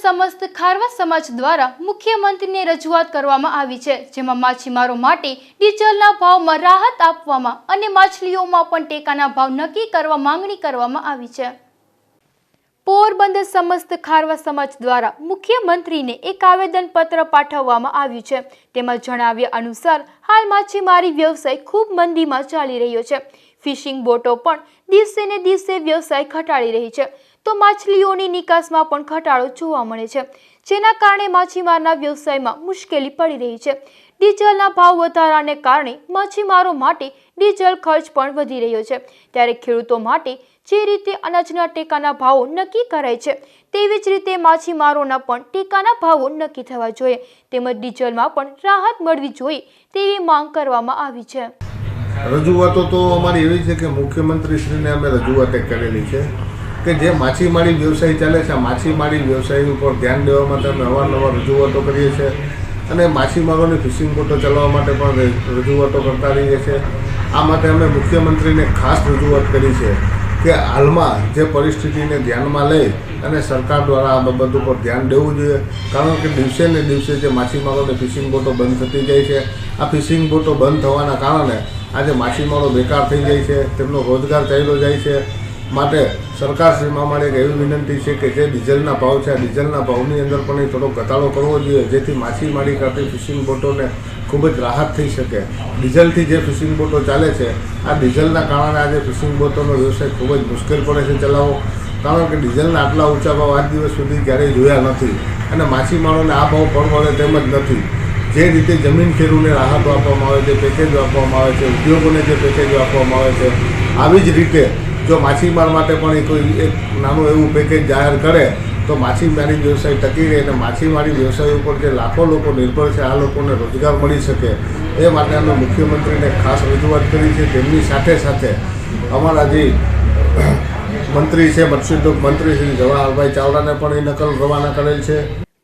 સમસ્ત ખારવા સમાજ દ્વારા મુખ્યમંત્રીને રજૂઆત કરવામાં આવી છે, જેમાં માછીમારો માટે ડીઝલના ભાવમાં રાહત આપવામાં અને માછલીઓમાં પણ ટેકાના ભાવ નક્કી કરવા માંગણી કરવામાં આવી છે। પોરબંદર સમસ્ત ખારવા સમાજ દ્વારા મુખ્યમંત્રીને એક આવેદનપત્ર પાઠવવામાં આવ્યું છે। તેમાં જણાવ્યા અનુસાર હાલ માછીમારી વ્યવસાય ખૂબ મંદીમાં ચાલી રહ્યો છે। ફિશિંગ બોટો પણ દિવસે ને દિવસે વ્યવસાય ઘટાડી રહી છે, તો માછલીઓની નિકાસમાં પણ ઘટાડો જોવા મળે છે, જેના કારણે માછીમારના વ્યવસાયમાં મુશ્કેલી પડી રહી છે। ડીઝલના ભાવ વધારાને કારણે માછીમારો માટે ડીઝલ ખર્ચ પણ વધી રહ્યો છે, ત્યારે ખેડૂતો માટે જે રીતે અનાજના ટેકાના ભાવો નક્કી કરાય છે, તેવી જ રીતે માછીમારોના પણ ટેકાના ભાવો નક્કી થવા જોઈએ, તેમજ ડીઝલમાં પણ રાહત મળવી જોઈએ તેવી માંગ કરવામાં આવી છે। રજૂઆતો તો અમારી એવી છે કે મુખ્યમંત્રીશ્રીને અમે રજૂઆત કરેલી છે કે જે માછીમારી વ્યવસાય ચાલે છે, માછીમારી વ્યવસાય ઉપર ધ્યાન દેવા માટે અમે અવારનવાર રજૂઆતો કરીએ છીએ અને માછીમારોની ફિશિંગ બોટો ચલાવવા માટે પણ રજૂઆતો કરતા રહીએ છીએ। આ માટે અમે મુખ્યમંત્રીને ખાસ રજૂઆત કરી છે કે હાલમાં જે પરિસ્થિતિને ધ્યાનમાં લઈ અને સરકાર દ્વારા આ બાબત ઉપર ધ્યાન દેવું જોઈએ, કારણ કે દિવસે ને દિવસે જે માછીમારોની ફિશિંગ બોટો બંધ થતી જાય છે, આ ફિશિંગ બોટો બંધ થવાના કારણે આજે માછીમારો બેકાર થઈ જાય છે, તેમનો રોજગાર ચાલ્યો જાય છે। માટે સરકારશ્રીમાં અમારે એક એવી વિનંતી છે કે જે ડીઝલના ભાવ છે, આ ડીઝલના ભાવની અંદર પણ થોડો ઘટાડો કરવો જોઈએ, જેથી માછીમારી કરતી ફિશિંગ બોટોને ખૂબ જ રાહત થઈ શકે। ડીઝલથી જે ફિશિંગ બોટો ચાલે છે, આ ડીઝલના કારણે આજે ફિશિંગ બોટોનો વ્યવસાય ખૂબ જ મુશ્કેલ પડે છે ચલાવવો, કારણ કે ડીઝલના આટલા ઊંચા ભાવ આજ દિવસ સુધી ક્યારેય જોયા નથી અને માછીમારોને આ ભાવ પરવડે તેમ જ નથી। જે રીતે જમીન ખેડૂને રાહતો આપવામાં આવે છે, પેકેજ આપવામાં આવે છે, ઉદ્યોગોને જે પેકેજો આપવામાં આવે છે, આવી જ રીતે જો માછીમાર માટે પણ કોઈ એક નાનું એવું પેકેજ જાહેર કરે તો માછીમારી વ્યવસાય ટકી રહે અને માછીમારી વ્યવસાય ઉપર જે લાખો લોકો નિર્ભર છે, આ લોકોને રોજગાર મળી શકે, એ માટે અમે મુખ્યમંત્રીને ખાસ રજૂઆત કરી છે। તેમની સાથે સાથે અમારા જે મંત્રી છે, મત્સ્યોદ્યોગ મંત્રી શ્રી જવાહરભાઈ ચાવડાને પણ એ નકલ રવાના કરેલ છે।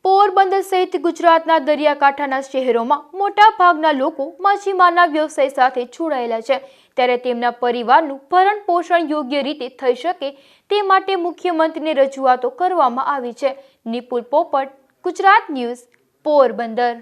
પોરબંદર સહિત ગુજરાતના દરિયાકાંઠાના શહેરોમાં મોટા ભાગના લોકો માછીમારના વ્યવસાય સાથે જોડાયેલા છે, ત્યારે તેમના પરિવારનું ભરણ પોષણ યોગ્ય રીતે થઈ શકે તે માટે મુખ્યમંત્રીને રજૂઆતો કરવામાં આવી છે। નિપુલ પોપટ, ગુજરાત ન્યૂઝ, પોરબંદર।